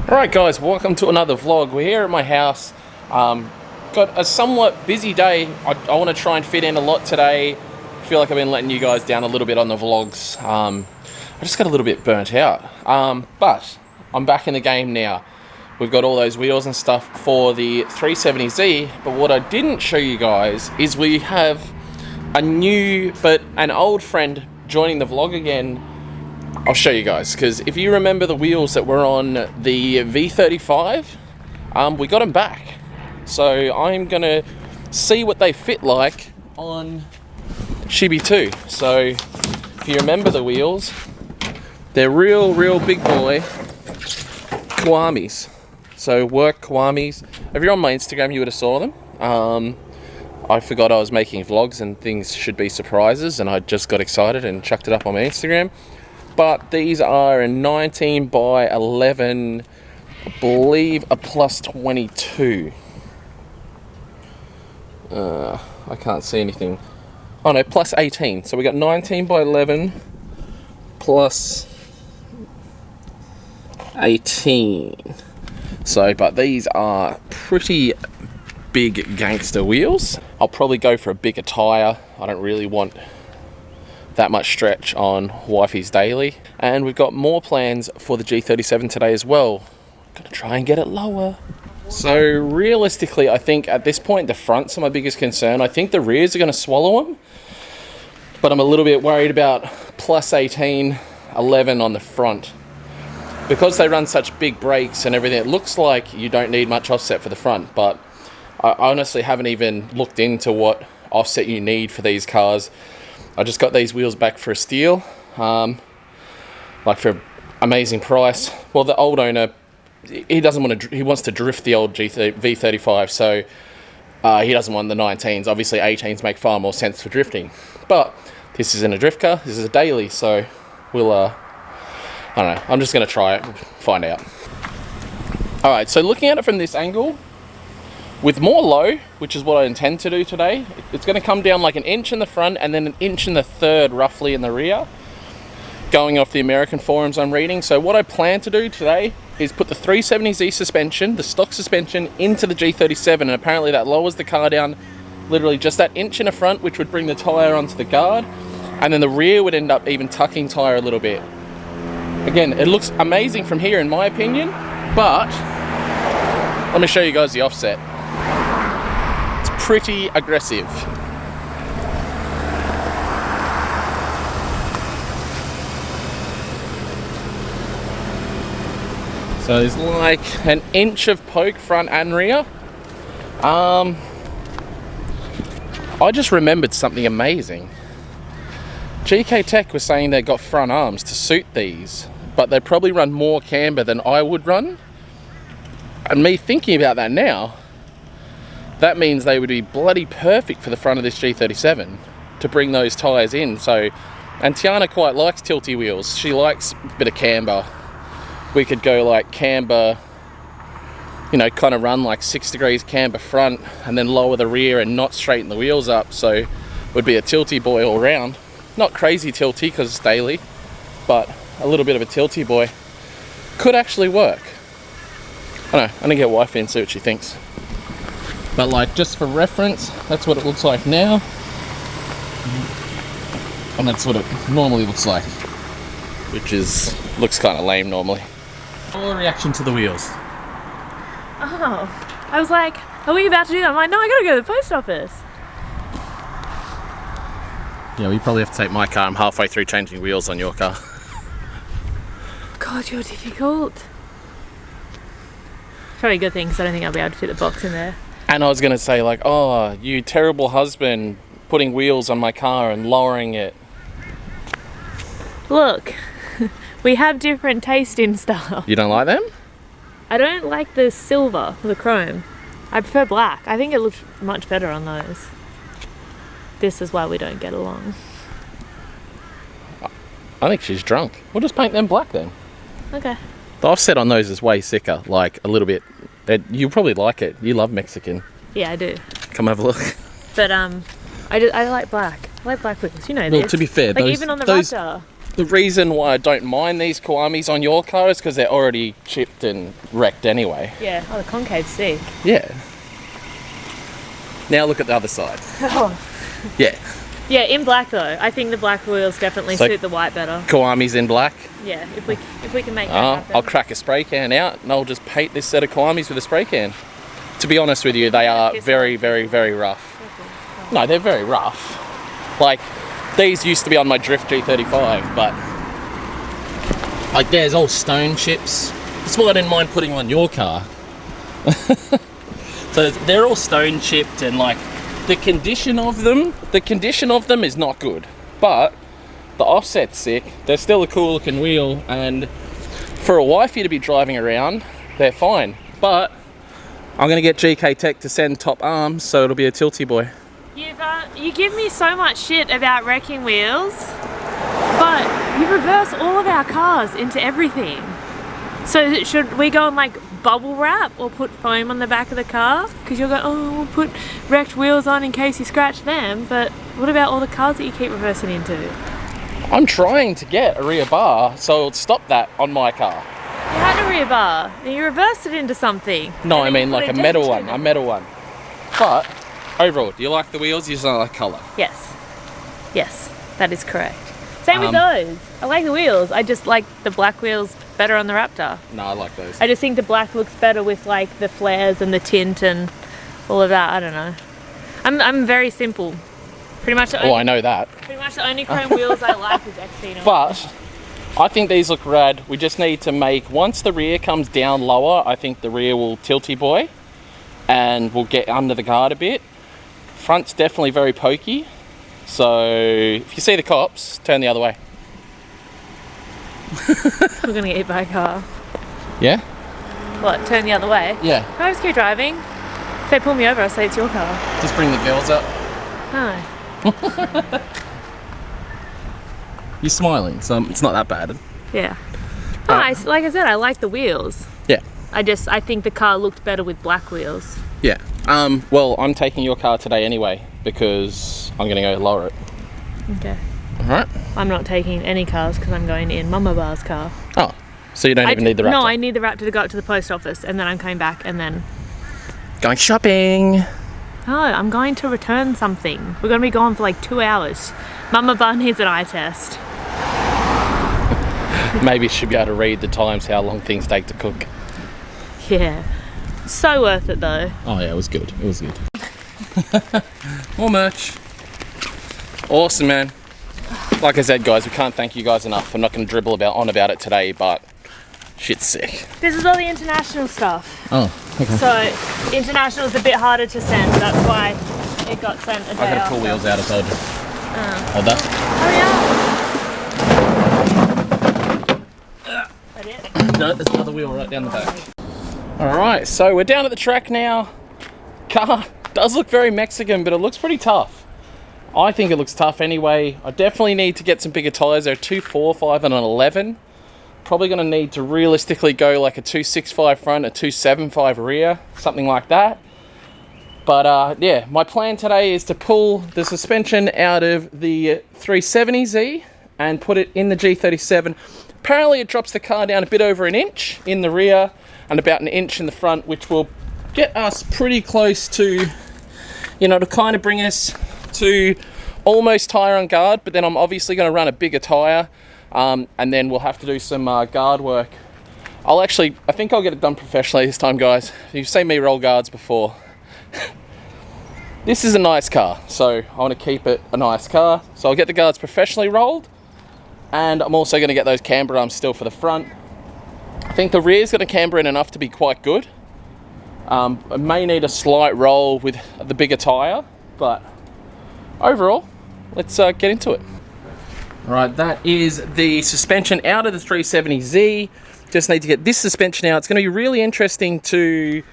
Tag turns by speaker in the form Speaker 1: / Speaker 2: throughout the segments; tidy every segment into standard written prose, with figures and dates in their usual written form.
Speaker 1: Alright guys, welcome to another vlog. We're here at my house. Got a somewhat busy day. I want to try and fit in a lot today. I feel like I've been letting you guys down a little bit on the vlogs. I just got a little bit burnt out. But I'm back in the game now. We've got all those wheels and stuff for the 370Z. But what I didn't show you guys is we have a new but an old friend joining the vlog again. I'll show you guys, because if you remember the wheels that were on the V35, we got them back. So I'm gonna see what they fit like on Shibi 2. So if you remember the wheels, they're real big boy Kiwamis. So work Kiwamis. If you're on my Instagram, you would have saw them. I forgot I was making vlogs and things should be surprises, and I just got excited and chucked it up on my Instagram. But these are a 19 by 11, I believe a plus 22. I can't see anything. Oh no, plus 18. So we got 19 by 11 plus 18. So, but these are pretty big gangster wheels. I'll probably go for a bigger tire. I don't really want that much stretch on wifey's daily. And we've got more plans for the G37 today as well. Gonna try and get it lower. So realistically, I think at this point the fronts are my biggest concern. I think the rears are gonna swallow them, but I'm a little bit worried about plus 18, 11 on the front. Because they run such big brakes and everything, it looks like you don't need much offset for the front, but I honestly haven't even looked into what offset you need for these cars. I just got these wheels back for a steal, like for an amazing price. Well, the old owner, he doesn't want to. He wants to drift the old V35, so he doesn't want the 19s. Obviously, 18s make far more sense for drifting. But this isn't a drift car. This is a daily, so we'll. I don't know. I'm just gonna try it, find out. All right. So looking at it from this angle, with more low, which is what I intend to do today, it's going to come down like an inch in the front and then an inch in the third roughly in the rear, going off the American forums I'm reading. So what I plan to do today is put the 370Z suspension, the stock suspension, into the G37, and apparently that lowers the car down literally just that inch in the front, which would bring the tyre onto the guard, and then the rear would end up even tucking tyre a little bit. Again, it looks amazing from here in my opinion, but let me show you guys the offset. Pretty aggressive. So there's like an inch of poke front and rear. I just remembered something amazing. GK Tech was saying they got front arms to suit these, but they probably run more camber than I would run. And me thinking about that now, that means they would be bloody perfect for the front of this G37 to bring those tyres in. So, and Tiana quite likes tilty wheels. She likes a bit of camber. We could go like camber, you know, kind of run like 6 degrees camber front and then lower the rear and not straighten the wheels up. So it would be a tilty boy all round. Not crazy tilty because it's daily, but a little bit of a tilty boy could actually work. I don't know, I'm gonna get wife in and see what she thinks. But like, just for reference, that's what it looks like now. And that's what it normally looks like. Which is, looks kind of lame normally. Full reaction to the wheels.
Speaker 2: Oh, I was like, are we about to do that? I'm like, no, I gotta go to the post office.
Speaker 1: Yeah, we probably have to take my car. I'm halfway through changing wheels on your car.
Speaker 2: God, you're difficult. Probably a good thing, because I don't think I'll be able to fit the box in there.
Speaker 1: And I was going to say like, oh, you terrible husband, putting wheels on my car and lowering it.
Speaker 2: Look, we have different taste in stuff.
Speaker 1: You don't like them?
Speaker 2: I don't like the silver, the chrome. I prefer black. I think it looks much better on those. This is why we don't get along.
Speaker 1: I think she's drunk. We'll just paint them black then.
Speaker 2: Okay.
Speaker 1: The offset on those is way sicker, like a little bit. You'll probably like it. You love Mexican.
Speaker 2: Yeah, I do.
Speaker 1: Come have a look.
Speaker 2: But I like black. I like black wheels. You know
Speaker 1: Well,
Speaker 2: this.
Speaker 1: to be fair,
Speaker 2: like
Speaker 1: those,
Speaker 2: even on the
Speaker 1: those,
Speaker 2: Raptor.
Speaker 1: the reason why I don't mind these Kiwamis on your car is because they're already chipped and wrecked anyway.
Speaker 2: Yeah. Oh, the concave's sick.
Speaker 1: Yeah. Now look at the other side.
Speaker 2: Oh.
Speaker 1: Yeah.
Speaker 2: Yeah, in black though. I think the black wheels definitely
Speaker 1: So-
Speaker 2: suit the white better.
Speaker 1: Kiwamis in black.
Speaker 2: Yeah, if we can make that happen.
Speaker 1: I'll crack a spray can out and I'll just paint this set of Kiwamis with a spray can. To be honest with you, they are very, very, very rough. No, they're very rough. Like, these used to be on my Drift G35, but like there's all stone chips. That's why I didn't mind putting them on your car. So they're all stone chipped, and like the condition of them is not good. But the offset's sick. They're still a cool looking wheel, and for a wifey to be driving around, they're fine. But I'm gonna get GK Tech to send top arms, so it'll be a tilty boy.
Speaker 2: You give me so much shit about wrecking wheels, but you reverse all of our cars into everything. So should we go and like bubble wrap or put foam on the back of the car? Because you'll go, oh, we'll put wrecked wheels on in case you scratch them, but what about all the cars that you keep reversing into?
Speaker 1: I'm trying to get a rear bar, so it'll stop that on my car.
Speaker 2: You had a rear bar, and you reversed it into something.
Speaker 1: No, I
Speaker 2: and then
Speaker 1: mean
Speaker 2: you
Speaker 1: like
Speaker 2: put
Speaker 1: a metal
Speaker 2: dent
Speaker 1: one,
Speaker 2: in it.
Speaker 1: a metal one. But overall, do you like the wheels? You just don't like colour.
Speaker 2: Yes. Yes, that is correct. Same with
Speaker 1: Um,
Speaker 2: those. I like the wheels. I just like the black wheels better on the Raptor.
Speaker 1: No, I like those.
Speaker 2: I just think the black looks better with like the flares and the tint and all of that. I don't know. I'm very simple. Pretty much the
Speaker 1: Oh, I
Speaker 2: only,
Speaker 1: know that.
Speaker 2: pretty much the only chrome wheels I like is XC.
Speaker 1: But I think these look rad. We just need to make, once the rear comes down lower, I think the rear will tilty boy and we'll get under the guard a bit. Front's definitely very pokey. So if you see the cops, turn the other way.
Speaker 2: We're gonna get hit by a car.
Speaker 1: Yeah?
Speaker 2: What? Turn the other way?
Speaker 1: Yeah.
Speaker 2: Can I just keep driving? If they pull me over, I'll say it's your car.
Speaker 1: Just bring the girls up.
Speaker 2: No.
Speaker 1: You're smiling, so it's not that bad.
Speaker 2: Yeah. Oh, like I said, I like the wheels.
Speaker 1: Yeah.
Speaker 2: I think the car looked better with black wheels.
Speaker 1: Yeah. Well, I'm taking your car today anyway because I'm going to go lower it.
Speaker 2: Okay.
Speaker 1: Alright.
Speaker 2: I'm not taking any cars because I'm going in Mama Bar's car.
Speaker 1: Oh, so you don't even need the Raptor?
Speaker 2: No, I need the Raptor to go up to the post office and then I'm coming back and then...
Speaker 1: Going shopping.
Speaker 2: No, I'm going to return something. We're going to be gone for like 2 hours. Mama Bar needs an eye test.
Speaker 1: Maybe you should be able to read the times how long things take to cook.
Speaker 2: Yeah. So worth it though.
Speaker 1: Oh yeah, it was good. It was good. More merch. Awesome, man. Like I said, guys, we can't thank you guys enough. I'm not going to dribble on about it today, but shit's sick.
Speaker 2: This is all the international stuff.
Speaker 1: Oh, okay.
Speaker 2: So international's a bit harder to send. That's why it got sent a day
Speaker 1: I gotta
Speaker 2: after.
Speaker 1: pull wheels out, I told you. Hold that.
Speaker 2: Hurry up. That it?
Speaker 1: No, there's another wheel right down the back. Alright, so we're down at the track now. Car does look very Mexican, but it looks pretty tough. I think it looks tough anyway. I definitely need to get some bigger tyres. They're a 245 and an 11. Probably going to need to realistically go like a 265 front, a 275 rear, something like that. But yeah, my plan today is to pull the suspension out of the 370Z and put it in the G37. Apparently it drops the car down a bit over an inch in the rear and about an inch in the front, which will get us pretty close to, you know, to kind of bring us to almost tyre on guard. But then I'm obviously going to run a bigger tyre and then we'll have to do some guard work. I think I'll get it done professionally this time, guys. You've seen me roll guards before. This is a nice car, so I want to keep it a nice car. So I'll get the guards professionally rolled, and I'm also going to get those camber arms still for the front. I think the rear's going to camber in enough to be quite good. I may need a slight roll with the bigger tyre, but overall, let's get into it. All right, that is the suspension out of the 370Z. Just need to get this suspension out. It's going to be really interesting to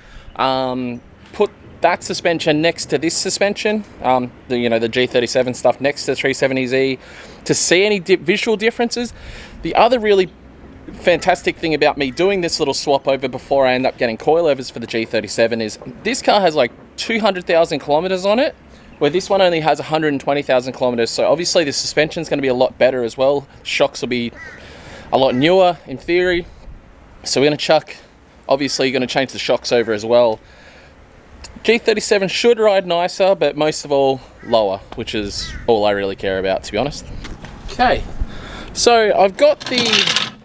Speaker 1: put that suspension next to this suspension, the G37 stuff next to the 370Z, to see any visual differences. The other really fantastic thing about me doing this little swap over before I end up getting coilovers for the G37 is this car has like 200,000 kilometers on it, where this one only has 120,000 kilometers. So obviously the suspension is going to be a lot better as well. Shocks will be a lot newer in theory. So we're going to chuck, obviously you're going to change the shocks over as well. G37 should ride nicer, but most of all lower, which is all I really care about, to be honest. Okay, so I've got the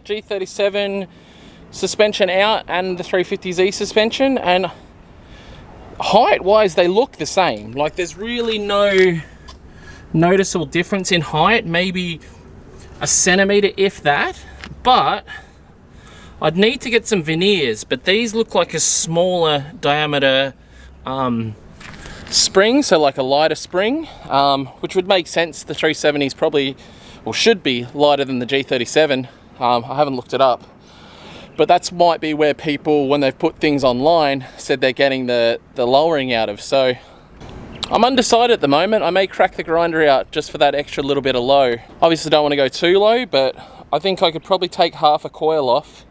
Speaker 1: G37 suspension out and the 350Z suspension, and height wise they look the same. Like there's really no noticeable difference in height, maybe a centimeter if that, but I'd need to get some veneers. But these look like a smaller diameter spring, so like a lighter spring, which would make sense. The 370 is probably, or should be, lighter than the G37. I haven't looked it up, but that might be where people, when they've put things online, said they're getting the lowering out of. So I'm undecided at the moment. I may crack the grinder out just for that extra little bit of low. Obviously don't want to go too low, but I think I could probably take half a coil off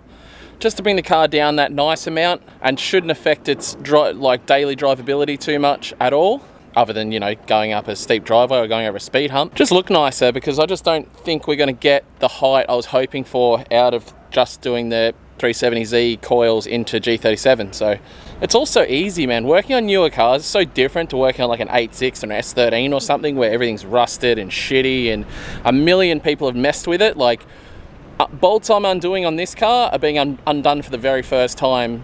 Speaker 1: just to bring the car down that nice amount, and shouldn't affect its daily drivability too much at all, other than, you know, going up a steep driveway or going over a speed hump. Just look nicer, because I just don't think we're going to get the height I was hoping for out of just doing the 370Z coils into G37. So it's also easy, man. Working on newer cars is so different to working on like an 8.6 or an S13 or something, where everything's rusted and shitty and a million people have messed with it. Like, bolts I'm undoing on this car are being undone for the very first time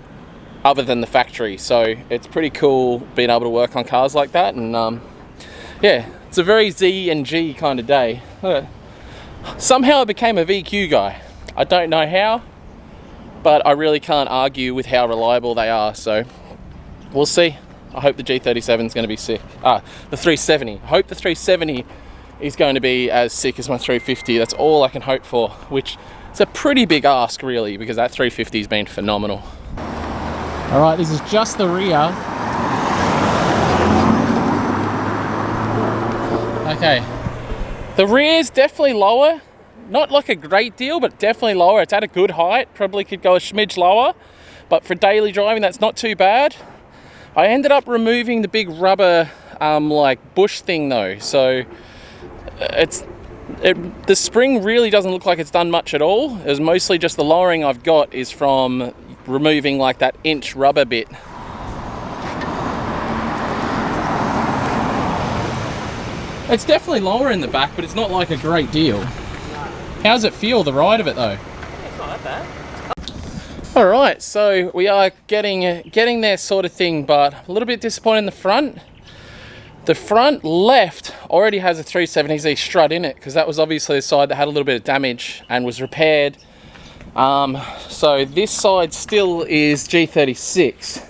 Speaker 1: other than the factory. So it's pretty cool being able to work on cars like that. And yeah, it's a very Z and G kind of day. Somehow I became a VQ guy. I don't know how, but I really can't argue with how reliable they are. So we'll see. I hope the G37 is going to be sick. The 370. I hope the 370 is going to be as sick as my 350. That's all I can hope for, which is a pretty big ask really, because that 350 has been phenomenal. All right, this is just the rear. Okay, the rear is definitely lower. Not like a great deal, but definitely lower. It's at a good height. Probably could go a smidge lower, but for daily driving, that's not too bad. I ended up removing the big rubber like bush thing though, so the spring really doesn't look like it's done much at all. It was mostly just the lowering I've got is from removing like that inch rubber bit. It's definitely lower in the back, but it's not like a great deal. How's it feel, the ride of it though?
Speaker 2: It's not that bad.
Speaker 1: All right, so we are getting there sort of thing, but a little bit disappointed in the front. The front left already has a 370Z strut in it, because that was obviously the side that had a little bit of damage and was repaired. So this side still is G36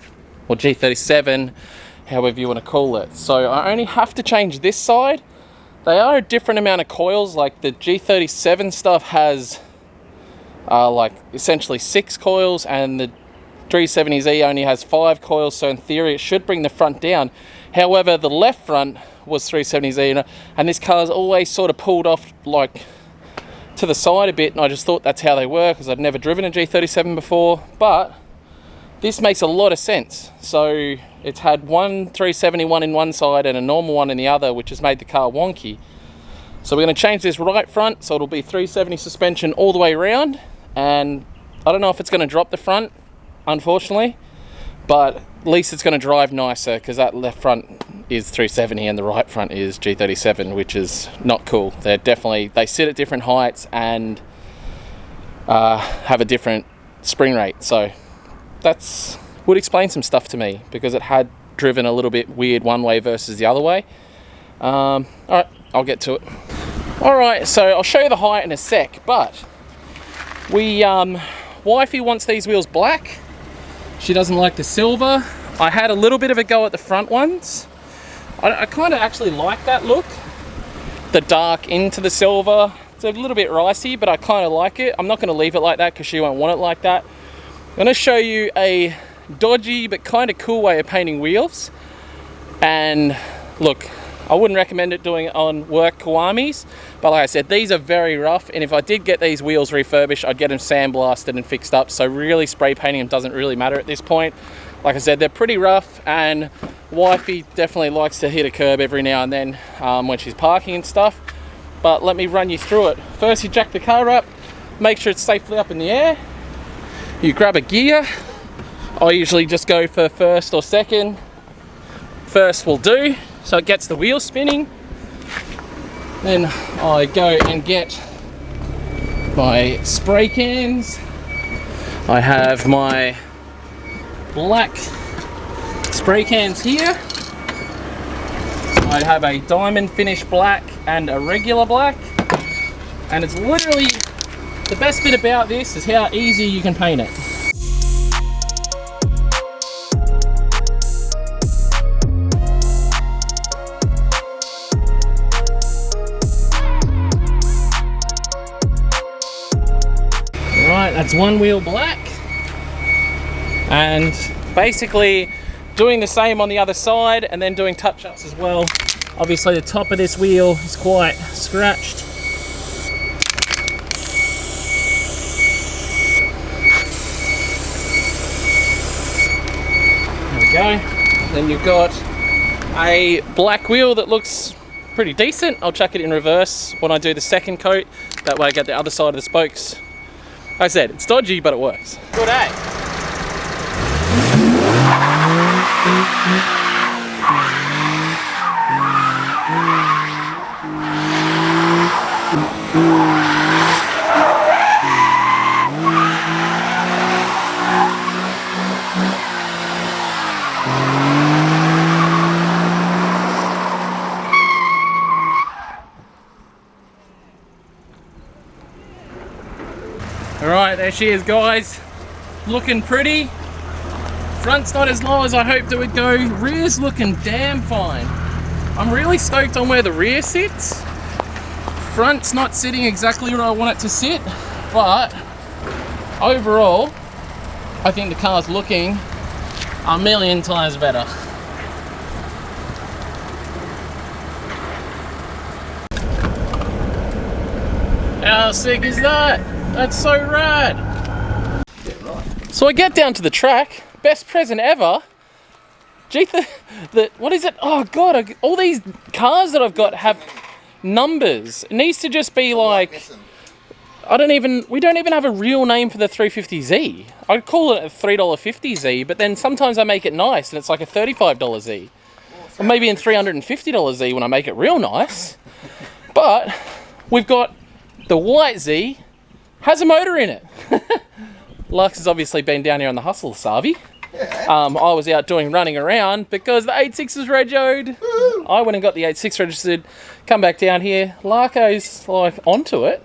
Speaker 1: or G37, however you want to call it. So I only have to change this side. They are a different amount of coils. Like the G37 stuff has like essentially 6 coils, and the 370Z only has 5 coils. So in theory, it should bring the front down. However, the left front was 370Z, and this car's always sort of pulled off like to the side a bit, and I just thought that's how they were, because I'd never driven a G37 before. But this makes a lot of sense. So it's had one 371 in one side and a normal one in the other, which has made the car wonky. So we're going to change this right front, so it'll be 370 suspension all the way around. And I don't know if it's going to drop the front, unfortunately, but at least it's going to drive nicer, because that left front is 370 and the right front is G37, which is not cool. They sit at different heights and have a different spring rate. So that's would explain some stuff to me, because it had driven a little bit weird one way versus the other way. All right, I'll get to it. All right, so I'll show you the height in a sec, but wifey wants these wheels black. She doesn't like the silver. I had a little bit of a go at the front ones. I kind of actually like that look. The dark into the silver. It's a little bit ricey, but I kind of like it. I'm not going to leave it like that because she won't want it like that. I'm going to show you a dodgy but kind of cool way of painting wheels. And look, I wouldn't recommend it doing it on work Kiwamis, but like I said, these are very rough, and if I did get these wheels refurbished, I'd get them sandblasted and fixed up. So really spray painting them doesn't really matter at this point. Like I said, they're pretty rough, and Wifey definitely likes to hit a curb every now and then when she's parking and stuff. But let me run you through it. First, you jack the car up, make sure it's safely up in the air. You grab a gear. I usually just go for first or second. First will do, so it gets the wheel spinning. Then I go and get my spray cans. I have my black spray cans here. I have a diamond finish black and a regular black. And it's literally, the best bit about this is how easy you can paint it. Right, that's one wheel black. And basically doing the same on the other side and then doing touch-ups as well. Obviously the top of this wheel is quite scratched. There we go. Then you've got a black wheel that looks pretty decent. I'll chuck it in reverse when I do the second coat. That way I get the other side of the spokes. Like I said, it's dodgy, but it works. Good, eh? Alright, there she is, guys. Looking pretty. Front's not as low as I hoped it would go. Rear's looking damn fine. I'm really stoked on where the rear sits. Front's not sitting exactly where I want it to sit, but overall, I think the car's looking a million times better. How sick is that? That's so rad. So I get down to the track, best present ever. What is it? Oh God, all these cars that I've got have numbers. It needs to just be like, we don't even have a real name for the 350Z. I'd call it a $3.50Z, but then sometimes I make it nice and it's like a $35Z. Or maybe a $350Z when I make it real nice. But we've got the white Z, has a motor in it. Lux has obviously been down here on the hustle, Savi. I was out running around because the 86 was regoed. I went and got the 86 registered, come back down here. Larko's like onto it.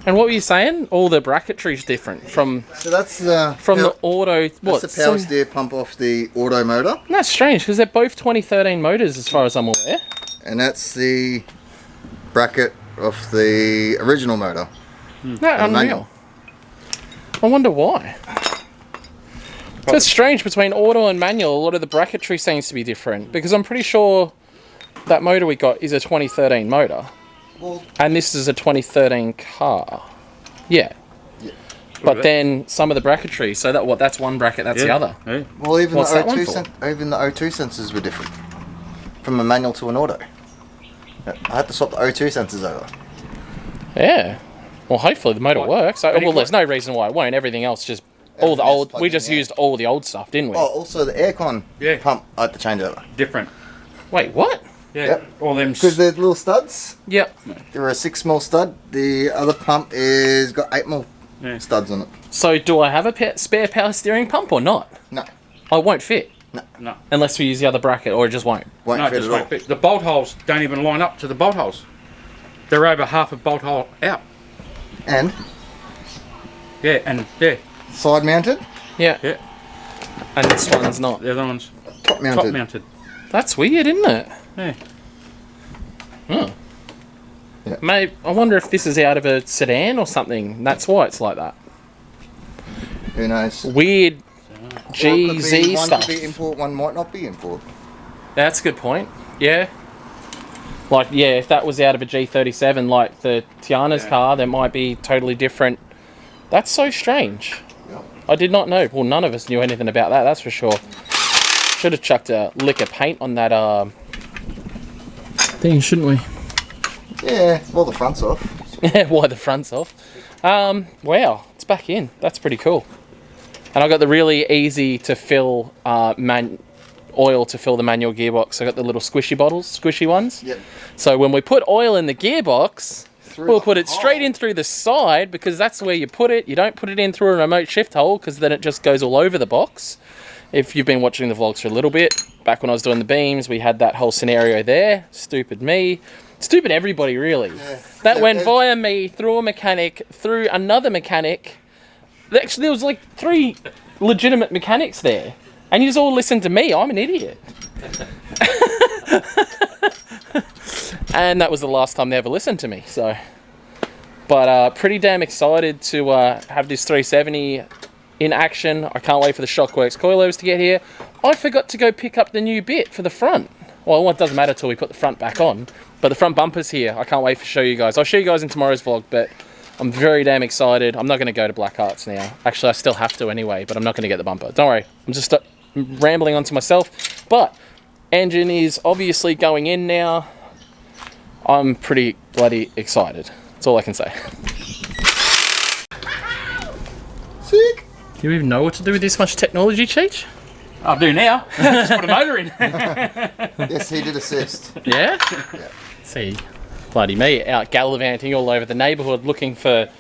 Speaker 1: And what were you saying? All the bracketry's different from the auto. What?
Speaker 3: That's the power steer pump off the auto motor.
Speaker 1: That's strange because they're both 2013 motors as far as I'm aware.
Speaker 3: And that's the bracket of the original motor.
Speaker 1: No, unreal. I wonder why. So it's strange between auto and manual. A lot of the bracketry seems to be different because I'm pretty sure that motor we got is a 2013 motor, and this is a 2013 car. Yeah. But then some of the bracketry. So that's one bracket. That's the other.
Speaker 4: Yeah.
Speaker 3: Well, even
Speaker 1: What's
Speaker 3: the
Speaker 1: that one
Speaker 3: O2
Speaker 1: for?
Speaker 3: even the O2 sensors were different from a manual to an auto. I had to swap the O2 sensors over.
Speaker 1: Yeah. Well, hopefully the motor works. There's no reason why it won't. Everything else just all the old. We just used all the old stuff, didn't we?
Speaker 3: Oh, also the aircon pump I had to change over.
Speaker 4: Different.
Speaker 1: Wait, what?
Speaker 4: Yeah.
Speaker 3: Yep.
Speaker 4: All them.
Speaker 3: Because they're little studs.
Speaker 1: Yep.
Speaker 3: They're a 6mm stud. The other pump is got 8mm studs on it.
Speaker 1: So do I have a spare power steering pump or not?
Speaker 3: No.
Speaker 1: I won't fit.
Speaker 4: No.
Speaker 1: Unless we use the other bracket, or it just won't.
Speaker 3: Won't
Speaker 4: No,
Speaker 3: fit
Speaker 4: just
Speaker 3: at all.
Speaker 4: won't fit. The bolt holes don't even line up to the bolt holes. They're over half a bolt hole out.
Speaker 3: And side mounted,
Speaker 1: Yeah.
Speaker 4: Yeah.
Speaker 1: And this one's not.
Speaker 4: The other one's
Speaker 3: top mounted.
Speaker 4: top mounted.
Speaker 1: That's weird, isn't it?
Speaker 4: Yeah.
Speaker 1: Huh.
Speaker 3: Yeah.
Speaker 1: Maybe, I wonder if this is out of a sedan or something. That's why it's like that.
Speaker 3: Who knows?
Speaker 1: Weird
Speaker 3: Or it
Speaker 1: GZ
Speaker 3: could be, one
Speaker 1: stuff.
Speaker 3: could be import, one might not be import.
Speaker 1: That's a good point. Yeah. Like, yeah, if that was out of a G37, like the Tiana's car, that might be totally different. That's so strange.
Speaker 3: Yep.
Speaker 1: I did not know. Well, none of us knew anything about that, that's for sure. Should have chucked a lick of paint on that thing, shouldn't we?
Speaker 3: Yeah, well, the front's off.
Speaker 1: Yeah, why the front's off. Wow, it's back in. That's pretty cool. And I got the really easy to fill oil to fill the manual gearbox. I got the little squishy ones.
Speaker 3: Yep.
Speaker 1: So when we put oil in the gearbox, we'll put it straight in through the side, because that's where you put it. You don't put it in through a remote shift hole, because then it just goes all over the box. If you've been watching the vlogs for a little bit, back when I was doing the beams, we had that whole scenario there. Stupid me. Stupid everybody, really. Yeah. That went via me, through a mechanic, through another mechanic. Actually, there was like 3 legitimate mechanics there. And you just all listened to me. I'm an idiot. And that was the last time they ever listened to me. So, but pretty damn excited to have this 370 in action. I can't wait for the Shockworks coilovers to get here. I forgot to go pick up the new bit for the front. Well, it doesn't matter till we put the front back on. But the front bumper's here. I can't wait to show you guys. I'll show you guys in tomorrow's vlog, but I'm very damn excited. I'm not going to go to Black Hearts now. Actually, I still have to anyway, but I'm not going to get the bumper. Don't worry. I'm just rambling on to myself. But engine is obviously going in now. I'm pretty bloody excited. That's all I can say.
Speaker 3: Sick.
Speaker 1: Do you even know what to do with this much technology, Cheech?
Speaker 4: I'll do now. Just put a motor in.
Speaker 3: Yes, he did assist.
Speaker 1: Yeah?
Speaker 3: Yeah.
Speaker 1: See, bloody me, out gallivanting all over the neighbourhood looking for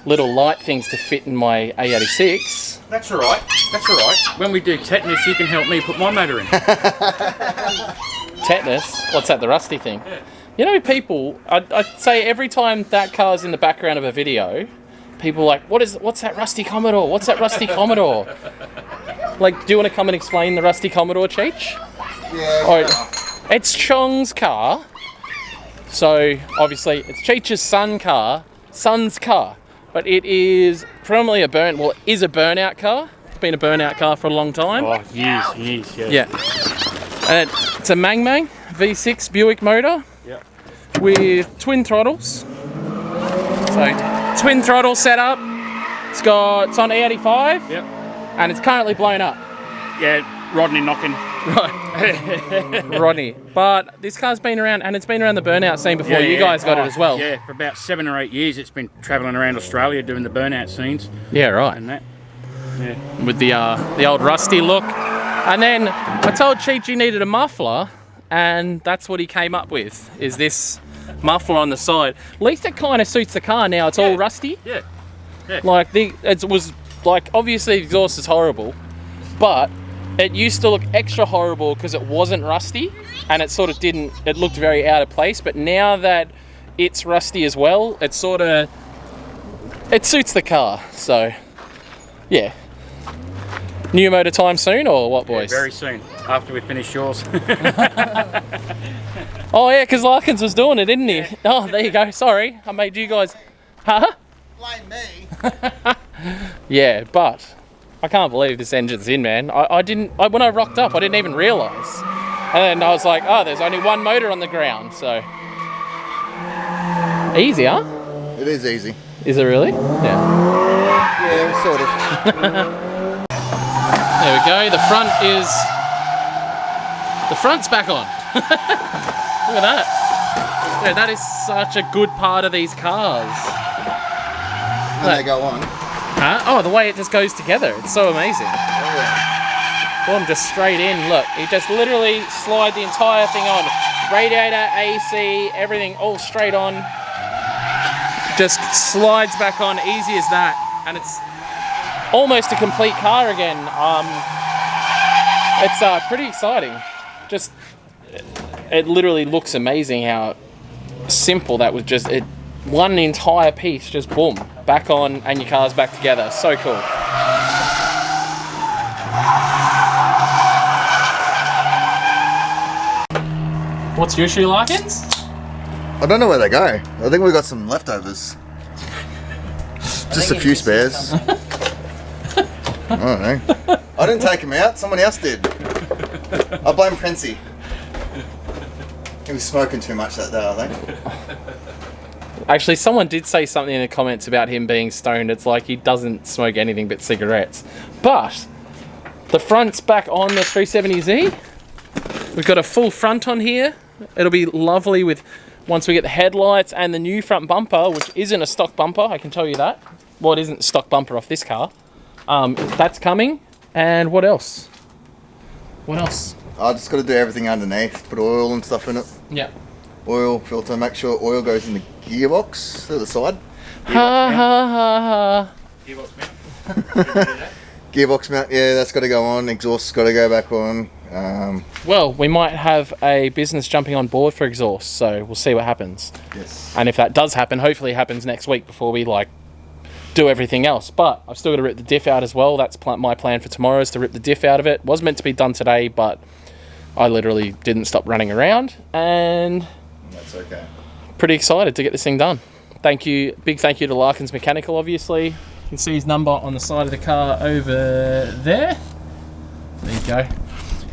Speaker 1: little light things to fit in my A86.
Speaker 4: That's all right. That's all right. When we do tetanus, you can help me put my motor in.
Speaker 1: Tetanus? What's that, the rusty thing?
Speaker 4: Yeah.
Speaker 1: You know, people, I'd say every time that car's in the background of a video, people are like, what's that rusty Commodore? What's that rusty Commodore? Like, do you want to come and explain the rusty Commodore, Cheech?
Speaker 3: Yeah.
Speaker 1: Or, it's Chong's car. So, obviously, it's Cheech's son's car. But it is predominantly it is a burnout car. It's been a burnout car for a long time.
Speaker 4: Oh, years, yeah.
Speaker 1: Yeah. And it's a Mang V6 Buick motor.
Speaker 4: Yep.
Speaker 1: With twin throttles. So, twin throttle setup. It's on E85.
Speaker 4: Yep.
Speaker 1: And it's currently blown up.
Speaker 4: Yeah, Rodney knocking.
Speaker 1: Right. Rodney. But this car's been around, and it's been around the burnout scene before. You guys got it as well.
Speaker 4: Yeah, for about 7 or 8 years it's been travelling around Australia doing the burnout scenes.
Speaker 1: Yeah, right.
Speaker 4: And that. Yeah.
Speaker 1: With the old rusty look. And then I told Cheech he needed a muffler, and that's what he came up with, is this muffler on the side. At least it kind of suits the car now. It's all rusty.
Speaker 4: Yeah. Yeah.
Speaker 1: Like, obviously the exhaust is horrible, but it used to look extra horrible because it wasn't rusty, and it sort of it looked very out of place. But now that it's rusty as well, it suits the car. So, yeah. New motor time soon, or what, boys?
Speaker 4: Yeah, very soon, after we finish yours.
Speaker 1: Oh yeah, because Larkins was doing it, didn't he? Yeah. Oh, there you go. Sorry, I made you guys. Huh?
Speaker 3: Blame me.
Speaker 1: Yeah, but I can't believe this engine's in, man. When I rocked up, I didn't even realise. And then I was like, oh, there's only one motor on the ground, so. Easy, huh?
Speaker 3: It is easy.
Speaker 1: Is it really? Yeah.
Speaker 3: Yeah, sort of.
Speaker 1: There we go, the front's back on. Look at that. Yeah, that is such a good part of these cars.
Speaker 3: When they go on.
Speaker 1: Huh? Oh, the way it just goes together. It's so amazing.
Speaker 3: Oh, yeah.
Speaker 1: Boom, just straight in. Look, he just literally slide the entire thing on. Radiator, AC, everything all straight on. Just slides back on, easy as that. And it's almost a complete car again. It's pretty exciting. Just, it literally looks amazing how simple that was. Just one entire piece, just boom, back on, and your car's back together. So cool. What's your issue, Larkins?
Speaker 3: I don't know where they go. I think we got some leftovers. Just a few spares. I don't know. I didn't take him out. Someone else did. I blame Princey. He was smoking too much that day, I think.
Speaker 1: Actually, someone did say something in the comments about him being stoned. It's like he doesn't smoke anything but cigarettes. But The front's back on the 370Z. We've got a full front on here. It'll be lovely with once we get the headlights and the new front bumper, which isn't a stock bumper, I can tell you that. Well, it isn't a stock bumper off this car. That's coming. And what else? What else?
Speaker 3: I just got to do everything underneath. Put oil and stuff in it.
Speaker 1: Yeah.
Speaker 3: Oil filter. Make sure oil goes in the gearbox to the side.
Speaker 1: Ha ha ha ha.
Speaker 4: Gearbox mount.
Speaker 3: Gearbox mount. Yeah, that's got to go on. Exhaust's got to go back on.
Speaker 1: Well, we might have a business jumping on board for exhaust, so we'll see what happens.
Speaker 3: Yes.
Speaker 1: And if that does happen, hopefully it happens next week before we do everything else. But I've still got to rip the diff out as well. That's my plan for tomorrow, is to rip the diff out of it. Was meant to be done today, but I literally didn't stop running around, and
Speaker 3: That's okay.
Speaker 1: pretty excited to get this thing done. Thank you, big thank you to Larkin's Mechanical, obviously. You can see his number on the side of the car over there. There you go.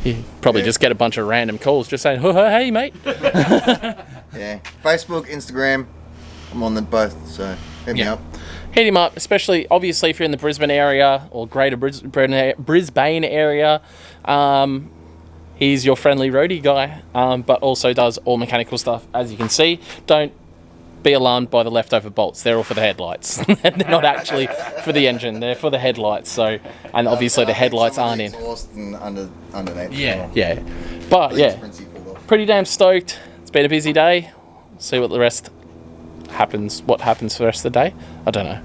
Speaker 1: You probably just get a bunch of random calls just saying, oh, hey mate.
Speaker 3: Yeah. Facebook, Instagram. I'm on them both, so hit me up.
Speaker 1: Hit him up, especially obviously if you're in the Brisbane area or greater Brisbane area. He's your friendly roadie guy, but also does all mechanical stuff, as you can see. Don't be alarmed by the leftover bolts. They're all for the headlights. They're not actually for the engine. They're for the headlights. So, and obviously the headlights aren't in.
Speaker 3: Exhaust and underneath.
Speaker 1: Yeah. But yeah, pretty damn stoked. It's been a busy day. See what the rest happens. What happens for the rest of the day? I don't know.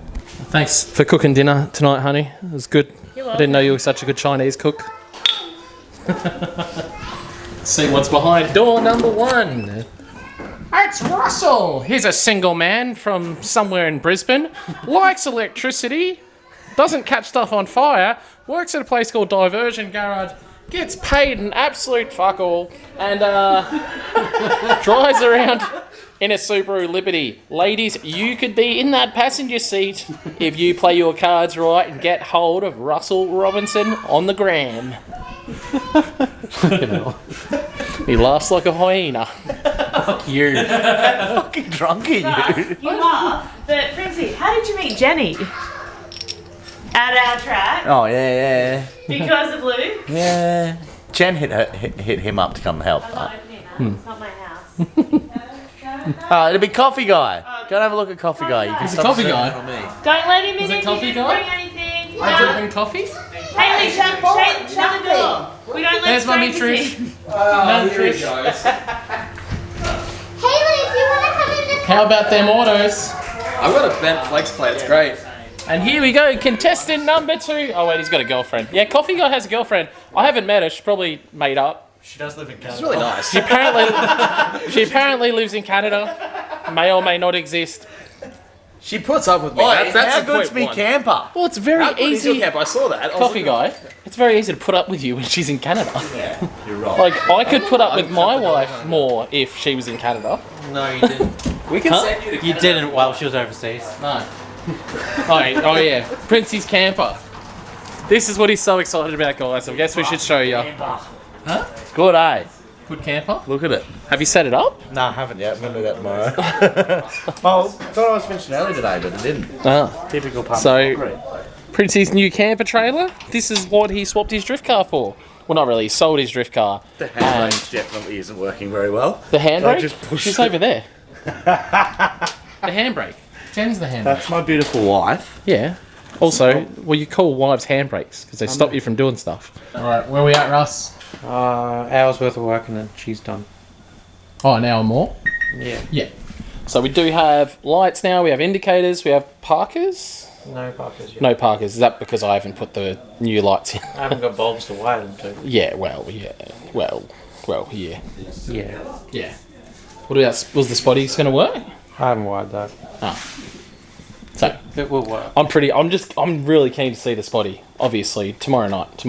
Speaker 1: Thanks for cooking dinner tonight, honey. It was good. I didn't know you were such a good Chinese cook. See what's behind door number 1. It's Russell. He's a single man from somewhere in Brisbane. Likes electricity. Doesn't catch stuff on fire. Works at a place called Diversion Garage. Gets paid an absolute fuck all. And drives around in a Subaru Liberty. Ladies, you could be in that passenger seat if you play your cards right and get hold of Russell Robinson on the gram. He laughs like a hyena.
Speaker 5: Fuck you. How fucking drunk are you?
Speaker 2: You laugh, but Princey, how did you meet Jenny? At our track?
Speaker 5: Oh, yeah.
Speaker 2: Because of Luke?
Speaker 5: Yeah. Jen hit him up to come help.
Speaker 2: I'm not opening that. It's not my house.
Speaker 5: It'll be Coffee Guy. Go and have a look at Coffee Guy. You can stop
Speaker 1: Coffee
Speaker 5: sitting
Speaker 1: Guy?
Speaker 5: on me.
Speaker 2: Don't let him in
Speaker 1: Is it
Speaker 2: if
Speaker 1: coffee
Speaker 2: you didn't
Speaker 1: guy?
Speaker 2: bring anything.
Speaker 1: I did bring coffee.
Speaker 2: Haley, shut the door. We don't let
Speaker 1: There's Mummy
Speaker 2: strangers
Speaker 1: Trish.
Speaker 2: in.
Speaker 1: Mum Trish.
Speaker 6: Haley, if you want to come in the
Speaker 1: How about them autos?
Speaker 7: I've got a bent flex plate, it's great.
Speaker 1: And here we go, contestant number 2. Oh wait, he's got a girlfriend. Yeah, Coffee Guy has a girlfriend. I haven't met her, she's probably made up.
Speaker 5: She does live in Canada.
Speaker 7: It's really nice.
Speaker 1: She apparently lives in Canada. May or may not exist.
Speaker 7: She puts up with me.
Speaker 5: That's
Speaker 7: That's
Speaker 5: how good's
Speaker 7: point
Speaker 5: me
Speaker 7: one.
Speaker 5: camper.
Speaker 1: Well, it's very
Speaker 7: How good is your
Speaker 1: easy.
Speaker 7: camp? I saw that. I was
Speaker 1: Coffee
Speaker 7: looking-
Speaker 1: Guy, it's very easy to put up with you when she's in Canada.
Speaker 5: Yeah, you're right.
Speaker 1: Like, I could put up with my wife more if she was in Canada.
Speaker 5: No, you didn't.
Speaker 7: We can
Speaker 1: Huh?
Speaker 7: send you to
Speaker 5: You didn't while she was overseas.
Speaker 1: No. Oh yeah, Princey's camper. This is what he's so excited about, guys. I guess we should show you. Huh?
Speaker 5: Good, eh?
Speaker 1: Good camper.
Speaker 5: Look at it.
Speaker 1: Have you set it up?
Speaker 5: No, I haven't yet. I'm going to do that tomorrow. Well, thought I was finishing early today, but I didn't.
Speaker 1: Ah.
Speaker 5: Typical pump.
Speaker 1: So, Princey's new camper trailer. This is what he swapped his drift car for. Well, not really. He sold his drift car.
Speaker 5: The handbrake definitely isn't working very well.
Speaker 1: The handbrake?
Speaker 5: just pushed
Speaker 1: She's
Speaker 5: it.
Speaker 1: over there. The handbrake. Jen's the handbrake.
Speaker 5: That's my beautiful wife.
Speaker 1: Yeah. Also, well, you call wives handbrakes because they stop you from doing stuff. All right, where are we at, Russ?
Speaker 8: Hours worth of work and then she's done.
Speaker 1: Oh, an hour more?
Speaker 8: Yeah.
Speaker 1: Yeah. So we do have lights now, we have indicators, we have parkers.
Speaker 8: No Parkers yet.
Speaker 1: No parkers. Is that because I haven't put the new lights in?
Speaker 8: I haven't got bulbs to wire them to.
Speaker 1: Yeah, well, yeah. Well, yeah.
Speaker 8: Yeah.
Speaker 1: Yeah. What about, was the spotty going to work?
Speaker 8: I haven't wired that.
Speaker 1: So,
Speaker 8: It will work.
Speaker 1: I'm really keen to see the spotty. Obviously, tomorrow night,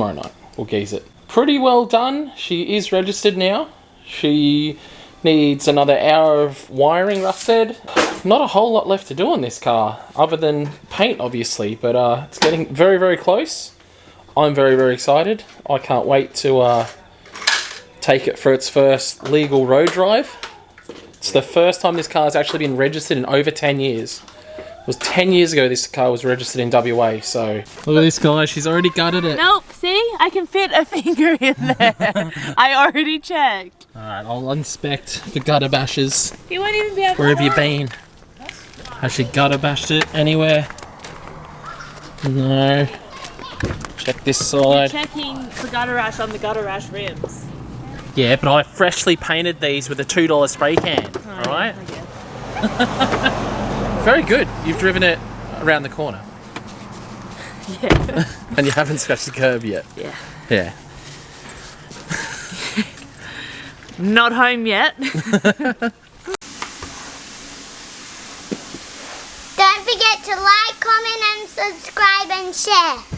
Speaker 1: we'll geese it. Pretty well done. She is registered now. She needs another hour of wiring, Russ said. Not a whole lot left to do on this car, other than paint, obviously, but it's getting very, very close. I'm very, very excited. I can't wait to take it for its first legal road drive. It's the first time this car's actually been registered in over 10 years. was 10 years ago this car was registered in WA, so... Look at this guy, she's already gutted it.
Speaker 2: Nope, see? I can fit a finger in there. I already checked.
Speaker 1: Alright, I'll inspect the gutter bashes.
Speaker 2: You won't even be able to...
Speaker 1: Where have you been? Has she gutter bashed it anywhere? No. Check this side.
Speaker 2: Checking the gutter rash on the gutter rash rims.
Speaker 1: Yeah, but I freshly painted these with a $2 spray can. Alright? Very good. You've driven it around the corner.
Speaker 2: Yeah.
Speaker 1: And you haven't scratched the curb yet.
Speaker 2: Yeah.
Speaker 1: Yeah.
Speaker 2: Not home yet.
Speaker 6: Don't forget to like, comment and subscribe and share.